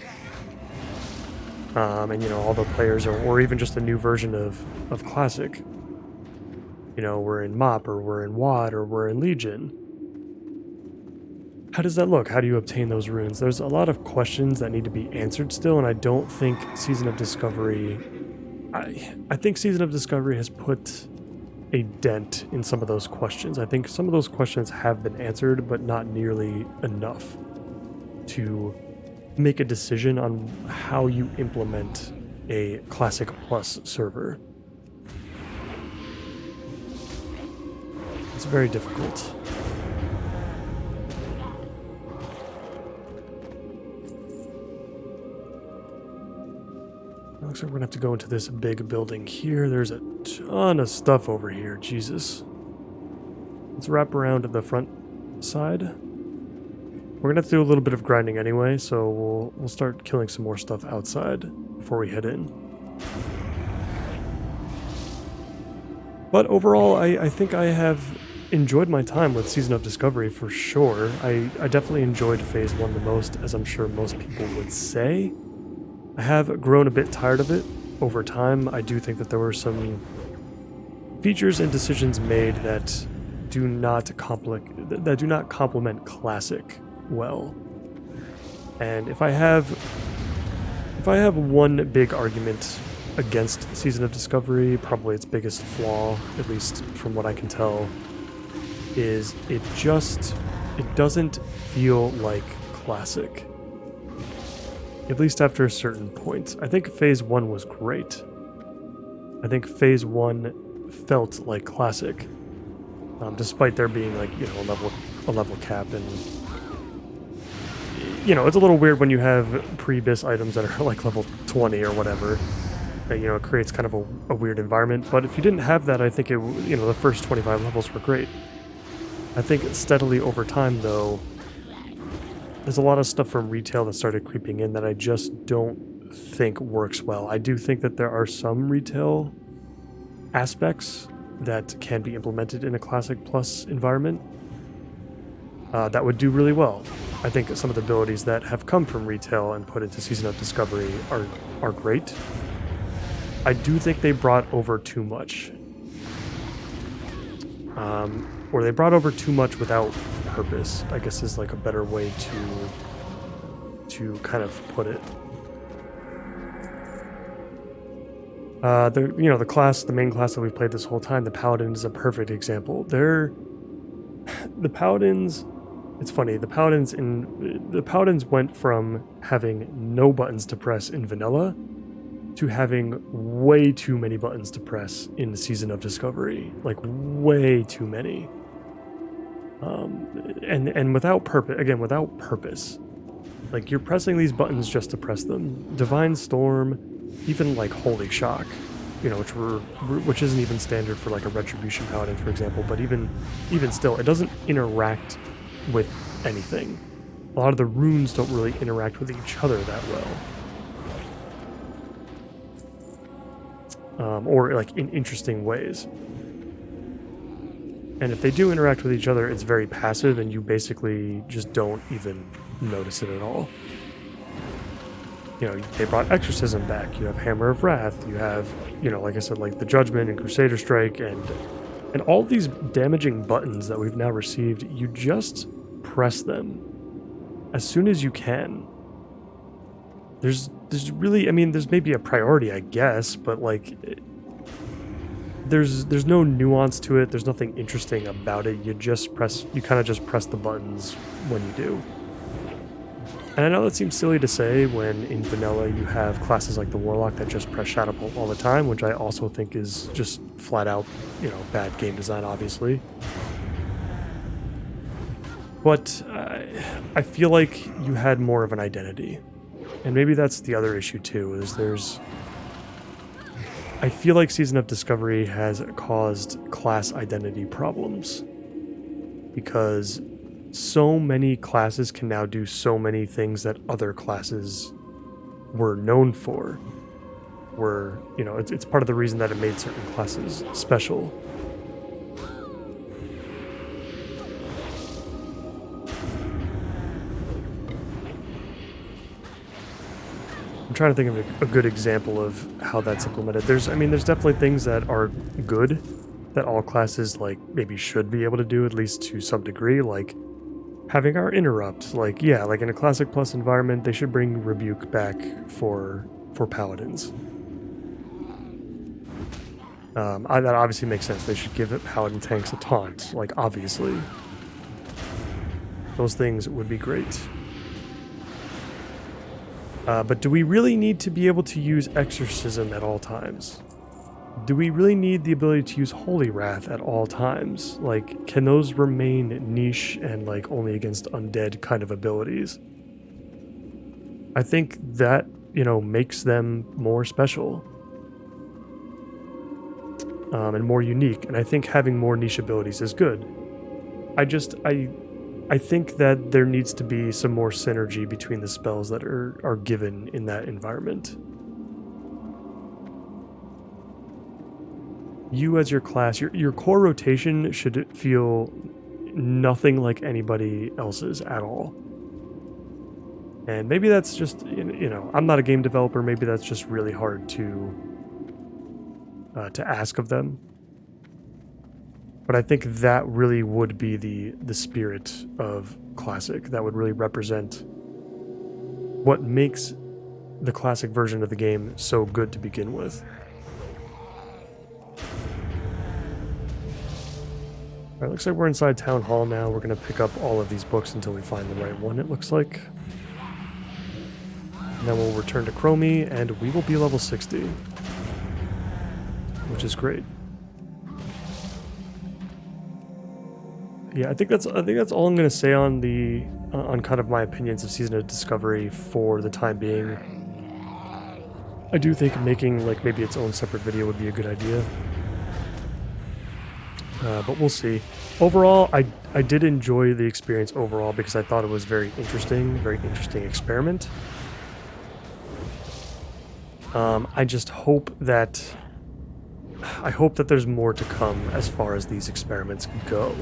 and, you know, all the players are, or even just a new version of Classic. You know, we're in MOP, or we're in WOD, or we're in Legion. How does that look? How do you obtain those runes? There's a lot of questions that need to be answered still, and I don't think Season of Discovery... I think Season of Discovery has put a dent in some of those questions. I think some of those questions have been answered, but not nearly enough to make a decision on how you implement a Classic Plus server. It's very difficult. Looks like we're gonna have to go into this big building here. There's a ton of stuff over here, Jesus. Let's wrap around to the front side. We're gonna have to do a little bit of grinding anyway, so we'll start killing some more stuff outside before we head in. But overall, I think I have enjoyed my time with Season of Discovery for sure. I definitely enjoyed Phase 1 the most, as I'm sure most people would say. I have grown a bit tired of it over time. I do think that there were some features and decisions made that do not complement Classic well. And if I have one big argument against Season of Discovery, probably its biggest flaw, at least from what I can tell, is it doesn't feel like Classic. At least after a certain point. I think Phase 1 was great. I think Phase 1 felt like Classic, despite there being, like, you know, a level cap, and, you know, it's a little weird when you have pre-bis items that are like level 20 or whatever. You know, it creates kind of a weird environment. But if you didn't have that, I think it, you know, the first 25 levels were great. I think steadily over time, though, there's a lot of stuff from retail that started creeping in that I just don't think works well. I do think that there are some retail aspects that can be implemented in a Classic Plus environment that would do really well. I think some of the abilities that have come from retail and put into Season of Discovery are great. I do think they brought over too much. Or they brought over too much without purpose, I guess, is like a better way to kind of put it. The main class that we've played this whole time, the Paladin, is a perfect example. The Paladins, it's funny, the Paladins went from having no buttons to press in vanilla to having way too many buttons to press in the Season of Discovery. Like, way too many. And without purpose. Like, you're pressing these buttons just to press them. Divine Storm, even like Holy Shock, you know, which isn't even standard for like a Retribution Paladin, for example, but even still, it doesn't interact with anything. A lot of the runes don't really interact with each other that well. Or like in interesting ways. And if they do interact with each other, it's very passive and you basically just don't even notice it at all. You know, they brought Exorcism back, you have Hammer of Wrath, you have, you know, like I said, like the Judgment and Crusader Strike, and all these damaging buttons that we've now received, you just press them as soon as you can. There's really, I mean, there's maybe a priority, I guess, but like, there's no nuance to it, there's nothing interesting about it, you kind of just press the buttons when you do. And I know that seems silly to say when in vanilla you have classes like the Warlock that just press Shadow Bolt all the time, which I also think is just flat out, you know, bad game design, obviously. But I feel like you had more of an identity. And maybe that's the other issue too, is I feel like Season of Discovery has caused class identity problems. Because so many classes can now do so many things that other classes were known for. You know, it's part of the reason that it made certain classes special. I'm trying to think of a good example of how that's implemented. There's definitely things that are good that all classes like maybe should be able to do, at least to some degree, like having our interrupt. Like, yeah, like in a Classic Plus environment, they should bring Rebuke back for Paladins. That obviously makes sense. They should give Paladin tanks a taunt, like, obviously. Those things would be great. But do we really need to be able to use Exorcism at all times? Do we really need the ability to use Holy Wrath at all times? Like, can those remain niche and, like, only against undead kind of abilities? I think that, you know, makes them more special. And more unique. And I think having more niche abilities is good. I think that there needs to be some more synergy between the spells that are given in that environment. You as your class, your core rotation should feel nothing like anybody else's at all. And maybe that's just, you know, I'm not a game developer, maybe that's just really hard to ask of them. But I think that really would be the spirit of Classic. That would really represent what makes the Classic version of the game so good to begin with. Alright, looks like we're inside Town Hall now. We're going to pick up all of these books until we find the right one, it looks like. And then we'll return to Chromie, and we will be level 60. Which is great. Yeah, I think that's all I'm going to say on on kind of my opinions of Season of Discovery for the time being. I do think making like maybe its own separate video would be a good idea. But we'll see. Overall, I did enjoy the experience overall because I thought it was very interesting experiment. I just hope that there's more to come as far as these experiments go.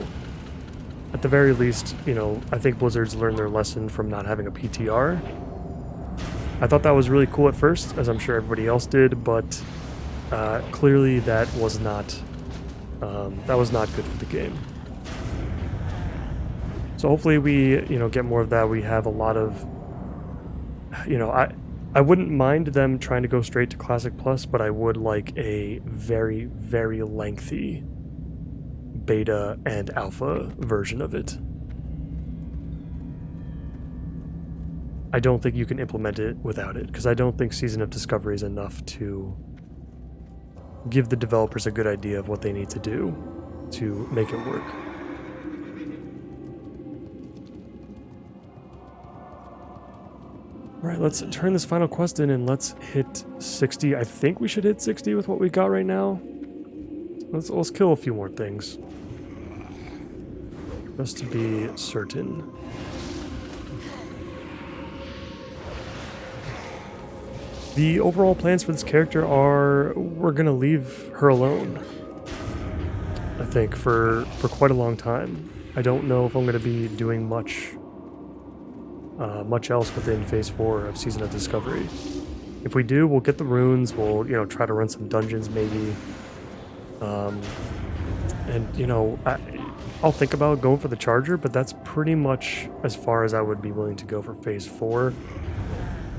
At the very least, you know, I think Blizzard's learned their lesson from not having a PTR. I thought that was really cool at first, as I'm sure everybody else did, but clearly that was not good for the game. So hopefully we, you know, get more of that. We have a lot of you know, I wouldn't mind them trying to go straight to Classic Plus, but I would like a very, very lengthy beta and alpha version of it. I don't think you can implement it without it, because I don't think Season of Discovery is enough to give the developers a good idea of what they need to do to make it work. Alright, let's turn this final quest in and let's hit 60. I think we should hit 60 with what we got right now. Let's kill a few more things. Just to be certain. The overall plans for this character are we're gonna leave her alone. I think for quite a long time. I don't know if I'm gonna be doing much else within Phase 4 of Season of Discovery. If we do, we'll get the runes. We'll try to run some dungeons maybe. And I'll think about going for the Charger, but that's pretty much as far as I would be willing to go for Phase 4.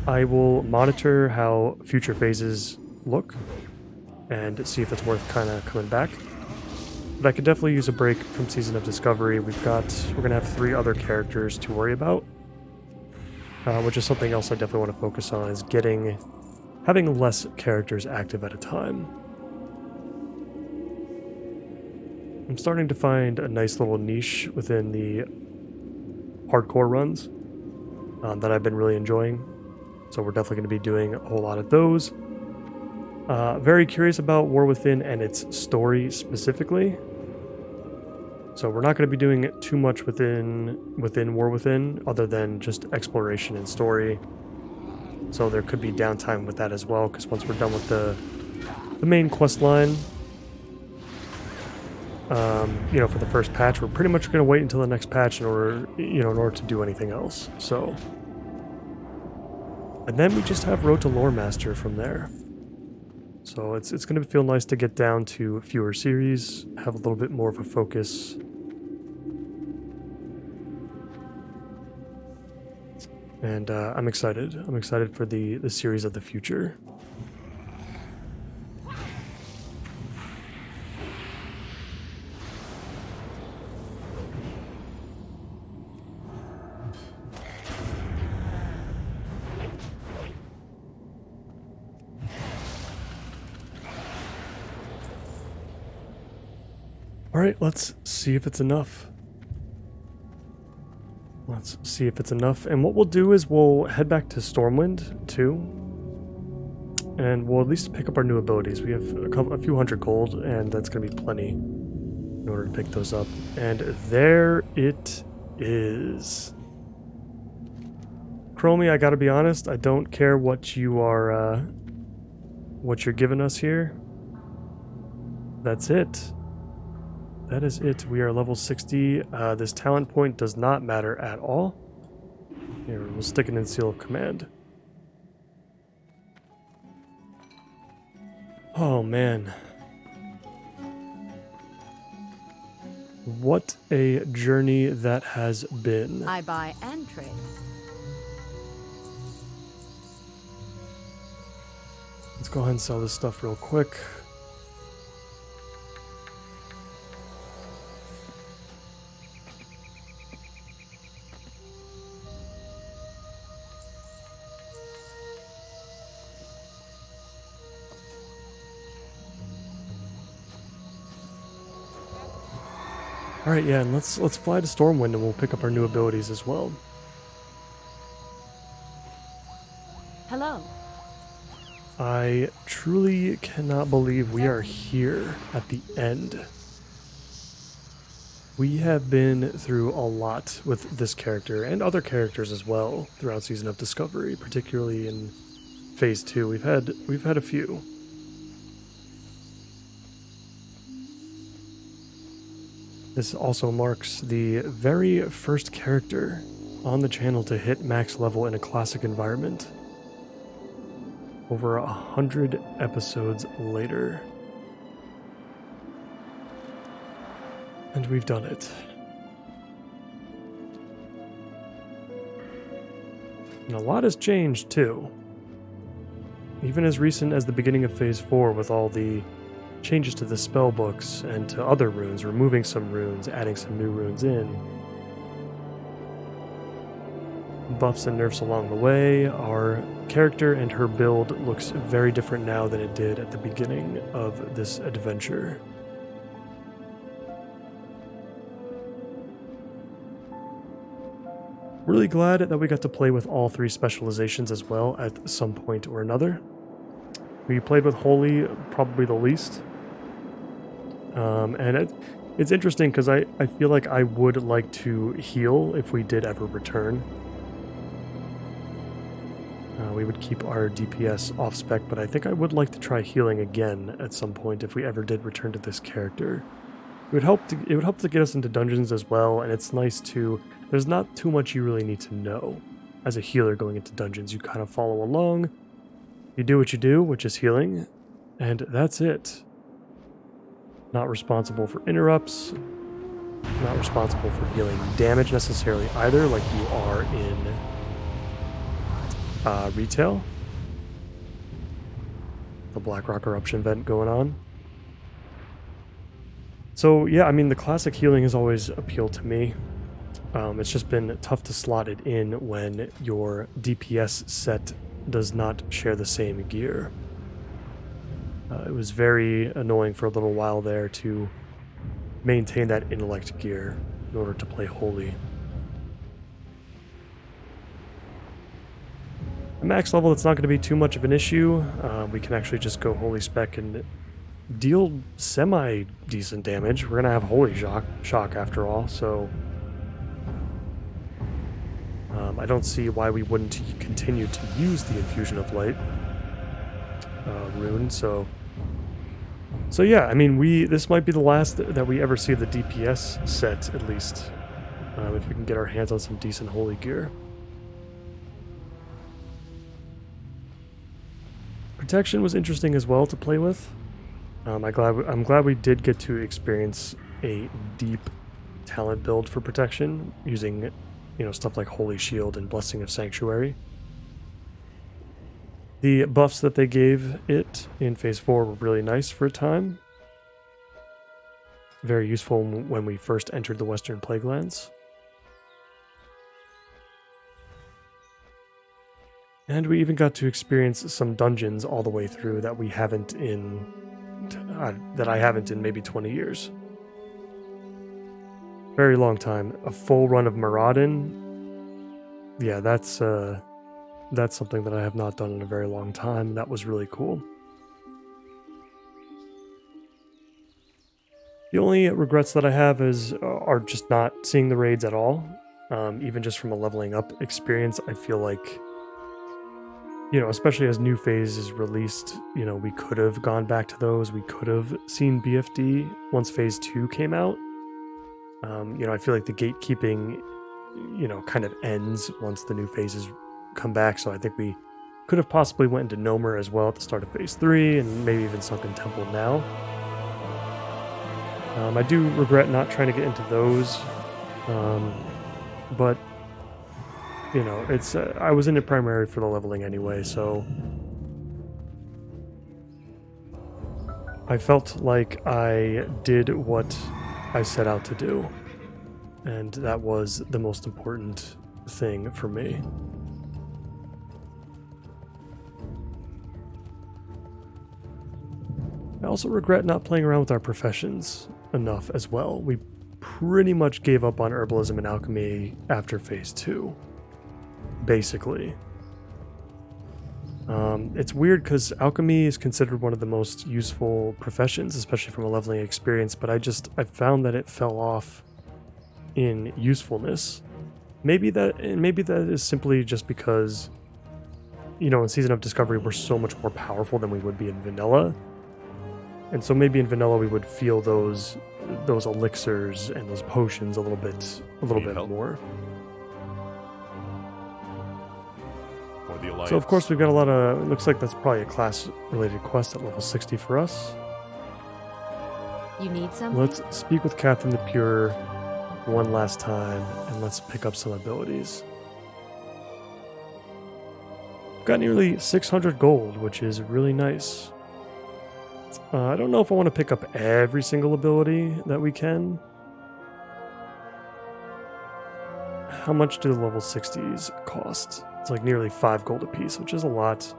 I will monitor how future phases look and see if it's worth kind of coming back. But I could definitely use a break from Season of Discovery. We're gonna have 3 other characters to worry about, which is something else I definitely want to focus on, is having less characters active at a time. I'm starting to find a nice little niche within the hardcore runs that I've been really enjoying. So we're definitely going to be doing a whole lot of those. Very curious about War Within and its story specifically. So we're not going to be doing too much within War Within other than just exploration and story. So there could be downtime with that as well, because once we're done with the main quest line, for the first patch, we're pretty much going to wait until the next patch in order to do anything else. So. And then we just have Road to Lore Master from there. So it's going to feel nice to get down to fewer series, have a little bit more of a focus. And I'm excited. I'm excited for the series of the future. Alright, let's see if it's enough. Let's see if it's enough. And what we'll do is we'll head back to Stormwind too. And we'll at least pick up our new abilities. We have a few hundred gold, and that's going to be plenty in order to pick those up. And there it is. Chromie, I gotta be honest, I don't care what you're giving us here. That's it. That is it. We are level 60. This talent point does not matter at all. Here, we'll stick it in Seal of Command. Oh, man. What a journey that has been. I buy and trade. Let's go ahead and sell this stuff real quick. Alright, yeah, and let's fly to Stormwind and we'll pick up our new abilities as well. Hello. I truly cannot believe we are here at the end. We have been through a lot with this character and other characters as well throughout Season of Discovery, particularly in Phase 2. We've had a few. This also marks the very first character on the channel to hit max level in a classic environment. Over 100 episodes later. And we've done it. And a lot has changed too. Even as recent as the beginning of Phase 4 with all the changes to the spell books and to other runes, removing some runes, adding some new runes in. Buffs and nerfs along the way. Our character and her build looks very different now than it did at the beginning of this adventure. Really glad that we got to play with all 3 specializations as well at some point or another. We played with Holy probably the least. And it's interesting because I feel like I would like to heal if we did ever return. We would keep our DPS off spec, but I think I would like to try healing again at some point if we ever did return to this character. It would help to get us into dungeons as well, and it's nice to... There's not too much you really need to know as a healer going into dungeons. You kind of follow along, you do what you do, which is healing, and that's it. Not responsible for interrupts, not responsible for dealing damage necessarily either, like you are in retail. The Blackrock eruption vent going on. So yeah, I mean, the classic healing has always appealed to me. It's just been tough to slot it in when your DPS set does not share the same gear. It was very annoying for a little while there to maintain that intellect gear in order to play Holy. At max level, it's not going to be too much of an issue. We can actually just go Holy Spec and deal semi-decent damage. We're going to have Holy Shock after all, so... I don't see why we wouldn't continue to use the Infusion of Light rune, so yeah, I mean, this might be the last that we ever see the DPS set, at least, if we can get our hands on some decent Holy gear. Protection was interesting as well to play with. I'm glad we did get to experience a deep talent build for protection using, you know, stuff like Holy Shield and Blessing of Sanctuary. The buffs that they gave it in Phase 4 were really nice for a time. Very useful when we first entered the Western Plaguelands. And we even got to experience some dungeons all the way through that we haven't in... that I haven't in maybe 20 years. Very long time. A full run of Maraudin. Yeah, that's something that I have not done in a very long time. That was really cool. The only regrets that I have are just not seeing the raids at all. Even just from a leveling up experience, I feel like, you know, especially as new phase is released, you know, we could have gone back to those. We could have seen BFD once Phase 2 came out. You know, I feel like the gatekeeping, you know, kind of ends once the new phases come back, so I think we could have possibly went into Nomer as well at the start of Phase 3, and maybe even Sunken Temple now. I do regret not trying to get into those, but, you know, it's I was in it primarily for the leveling anyway, so I felt like I did what I set out to do, and that was the most important thing for me. I also regret not playing around with our professions enough as well. We pretty much gave up on Herbalism and Alchemy after Phase 2, basically. It's weird because Alchemy is considered one of the most useful professions, especially from a leveling experience, but I found that it fell off in usefulness. Maybe that is simply just because, you know, in Season of Discovery we're so much more powerful than we would be in vanilla. And so maybe in vanilla we would feel those elixirs and those potions a little bit more. So of course we've got a lot of, it looks like that's probably a class related quest at level 60 for us. You need something? Let's speak with Catherine the Pure one last time and let's pick up some abilities. Got nearly 600 gold, which is really nice. I don't know if I want to pick up every single ability that we can. How much do the level 60s cost? It's like nearly 5 gold apiece, which is a lot.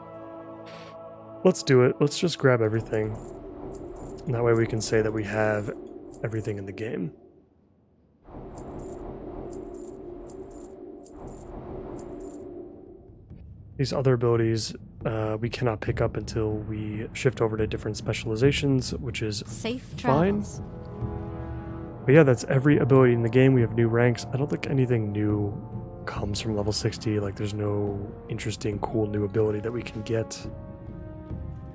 Let's do it. Let's just grab everything. And that way we can say that we have everything in the game. These other abilities we cannot pick up until we shift over to different specializations, which is Safe fine. travels. But yeah, that's every ability in the game. We have new ranks. I don't think anything new comes from level 60. Like, there's no interesting, cool new ability that we can get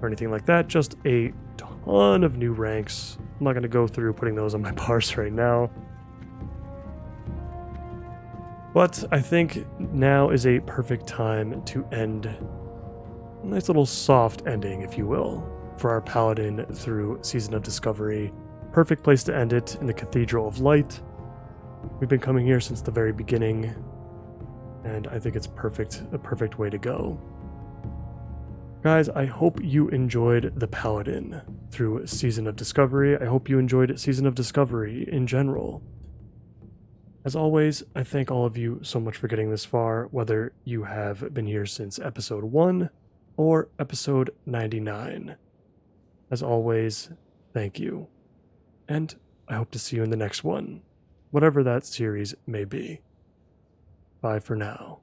or anything like that. Just a ton of new ranks. I'm not going to go through putting those on my bars right now. But I think now is a perfect time to end a nice little soft ending, if you will, for our Paladin through Season of Discovery. Perfect place to end it in the Cathedral of Light. We've been coming here since the very beginning, and I think it's a perfect way to go. Guys, I hope you enjoyed the Paladin through Season of Discovery. I hope you enjoyed Season of Discovery in general. As always, I thank all of you so much for getting this far, whether you have been here since episode 1 or episode 99. As always, thank you. And I hope to see you in the next one, whatever that series may be. Bye for now.